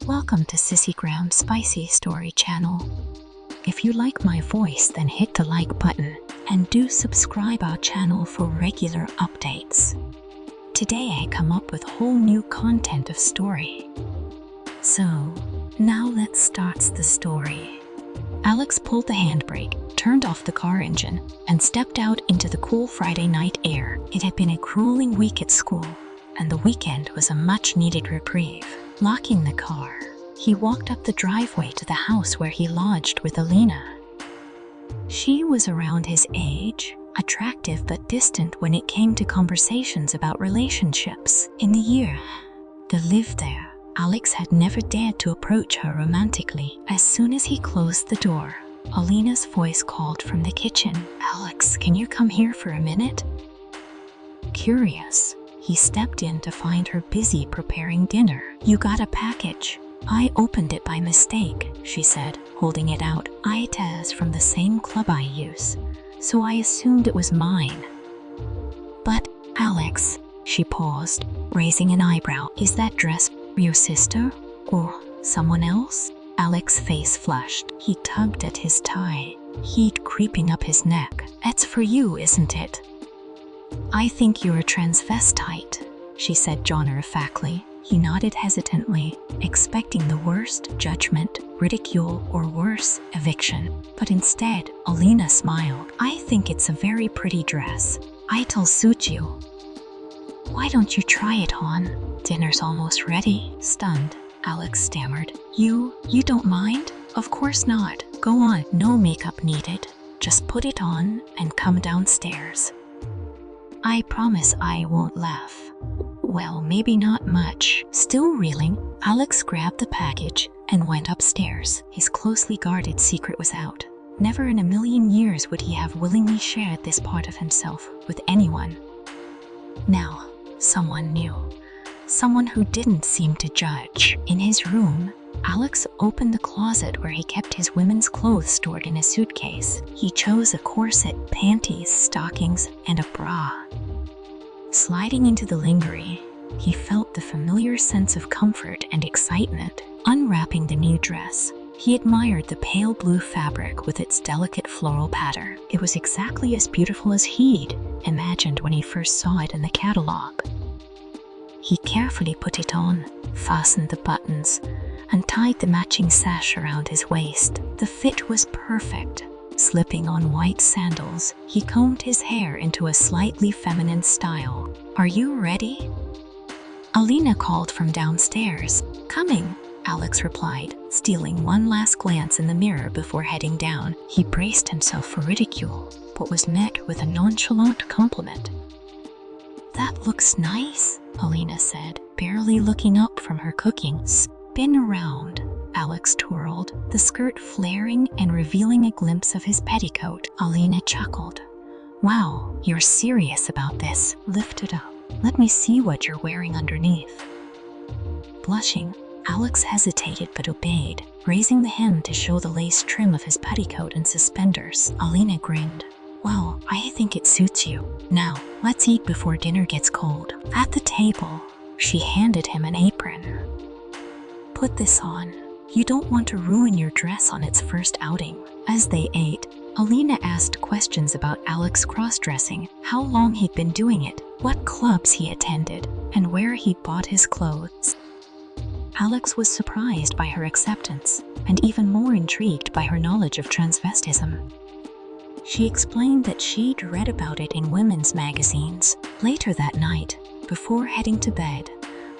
Welcome to Sissygram Spicy Story channel. If you like my voice, then hit the like button and do subscribe our channel for regular updates. Today I come up with whole new content of story. So, now let's start the story. Alex pulled the handbrake, turned off the car engine, and stepped out into the cool Friday night air. It had been a grueling week at school, and the weekend was a much-needed reprieve. Locking the car, he walked up the driveway to the house where he lodged with Alina. She was around his age, attractive but distant when it came to conversations about relationships. In the year to live there, Alex had never dared to approach her romantically. As soon as he closed the door, Alina's voice called from the kitchen. "Alex, can you come here for a minute?" Curious, he stepped in to find her busy preparing dinner. "You got a package." "I opened it by mistake," she said, holding it out. "It is from the same club I use, so I assumed it was mine." "But, Alex," she paused, raising an eyebrow, "is that dress for your sister or someone else?" Alex's face flushed. He tugged at his tie, heat creeping up his neck. "It's for you, isn't it?" "I think you're a transvestite," she said matter-of-factly. He nodded hesitantly, expecting the worst: judgment, ridicule, or worse, eviction. But instead, Alina smiled. "I think it's a very pretty dress. It'll suit you. Why don't you try it on? Dinner's almost ready." Stunned, Alex stammered. You don't mind?" "Of course not. Go on. No makeup needed. Just put it on and come downstairs. I promise I won't laugh." "Well, maybe not much." Still reeling, Alex grabbed the package and went upstairs. His closely guarded secret was out. Never in a million years would he have willingly shared this part of himself with anyone. Now, someone new. Someone who didn't seem to judge. In his room, Alex opened the closet where he kept his women's clothes stored in a suitcase. He chose a corset, panties, stockings, and a bra. Sliding into the lingerie, he felt the familiar sense of comfort and excitement. Unwrapping the new dress, he admired the pale blue fabric with its delicate floral pattern. It was exactly as beautiful as he'd imagined when he first saw it in the catalog. He carefully put it on, fastened the buttons, and tied the matching sash around his waist. The fit was perfect. Slipping on white sandals, he combed his hair into a slightly feminine style. "Are you ready?" Alina called from downstairs. "Coming," Alex replied, stealing one last glance in the mirror before heading down. He braced himself for ridicule, but was met with a nonchalant compliment. "That looks nice," Alina said, barely looking up from her cooking. "Spin around," Alex twirled, the skirt flaring and revealing a glimpse of his petticoat. Alina chuckled. "Wow, you're serious about this. Lift it up. Let me see what you're wearing underneath." Blushing, Alex hesitated but obeyed, raising the hem to show the lace trim of his petticoat and suspenders. Alina grinned. "Well, I think it suits you. Now, let's eat before dinner gets cold." At the table, she handed him an apron. "Put this on. You don't want to ruin your dress on its first outing." As they ate, Alina asked questions about Alex's crossdressing, how long he'd been doing it, what clubs he attended, and where he bought his clothes. Alex was surprised by her acceptance, and even more intrigued by her knowledge of transvestism. She explained that she'd read about it in women's magazines. Later that night, before heading to bed,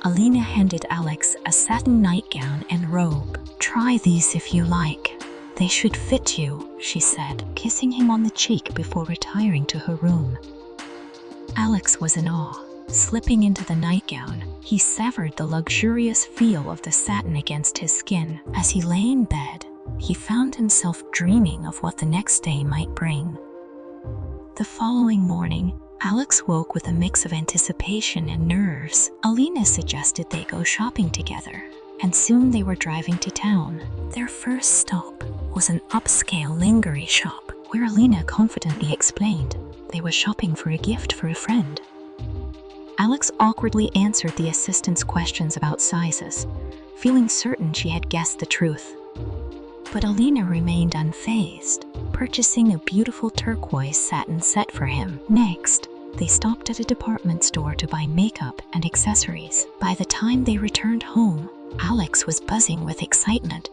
Alina handed Alex a satin nightgown and robe. "Try these if you like. They should fit you," she said, kissing him on the cheek before retiring to her room. Alex was in awe. Slipping into the nightgown, he savored the luxurious feel of the satin against his skin. As he lay in bed, he found himself dreaming of what the next day might bring. The following morning, Alex woke with a mix of anticipation and nerves. Alina suggested they go shopping together, and soon they were driving to town. Their first stop was an upscale lingerie shop, where Alina confidently explained they were shopping for a gift for a friend. Alex awkwardly answered the assistant's questions about sizes, feeling certain she had guessed the truth. But Alina remained unfazed, purchasing a beautiful turquoise satin set for him. Next, they stopped at a department store to buy makeup and accessories. By the time they returned home, Alex was buzzing with excitement.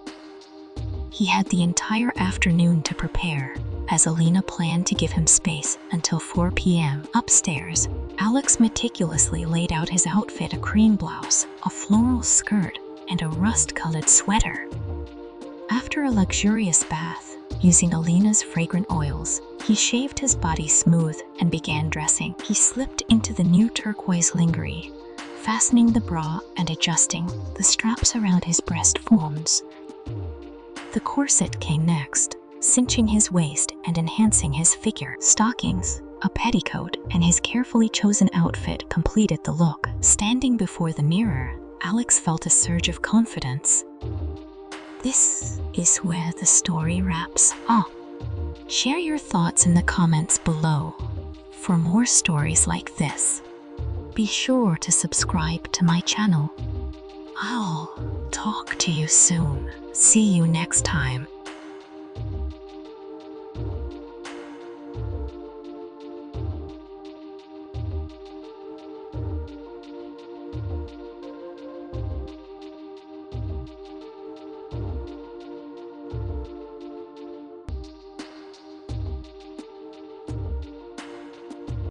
He had the entire afternoon to prepare, as Alina planned to give him space until 4 p.m. Upstairs, Alex meticulously laid out his outfit: a cream blouse, a floral skirt, and a rust-colored sweater. After a luxurious bath, using Alina's fragrant oils, he shaved his body smooth and began dressing. He slipped into the new turquoise lingerie, fastening the bra and adjusting the straps around his breast forms. The corset came next, cinching his waist and enhancing his figure. Stockings, a petticoat, and his carefully chosen outfit completed the look. Standing before the mirror, Alex felt a surge of confidence. This is where the story wraps up. Share your thoughts in the comments below. For more stories like this, be sure to subscribe to my channel. I'll talk to you soon. See you next time.